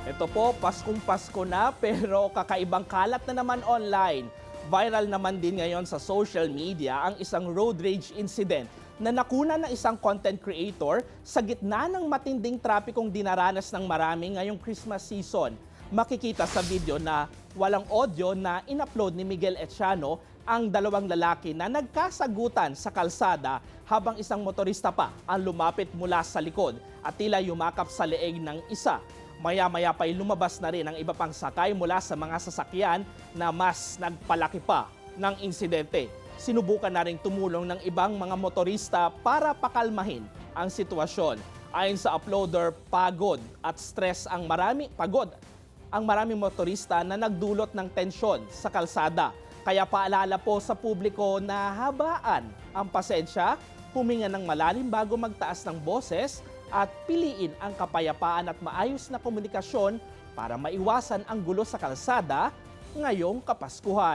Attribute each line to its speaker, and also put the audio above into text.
Speaker 1: Ito po, Paskong Pasko na pero kakaibang kalat na naman online. Viral naman din ngayon sa social media ang isang road rage incident na nakuna ng isang content creator sa gitna ng matinding trapikong dinaranas ng marami ngayong Christmas season. Makikita sa video na walang audio na in-upload ni Miguel Etiano ang dalawang lalaki na nagkasagutan sa kalsada habang isang motorista pa ang lumapit mula sa likod at tila yumakap sa leeg ng isa. Maya-maya pa'y lumabas na rin ang iba pang sakay mula sa mga sasakyan na mas nagpalaki pa ng insidente. Sinubukan na rin tumulong ng ibang mga motorista para pakalmahin ang sitwasyon. Ayon sa uploader, pagod ang maraming motorista na nagdulot ng tensyon sa kalsada. Kaya paalala po sa publiko na habaan ang pasensya, huminga ng malalim bago magtaas ng boses at piliin ang kapayapaan at maayos na komunikasyon para maiwasan ang gulo sa kalsada ngayong Kapaskuhan.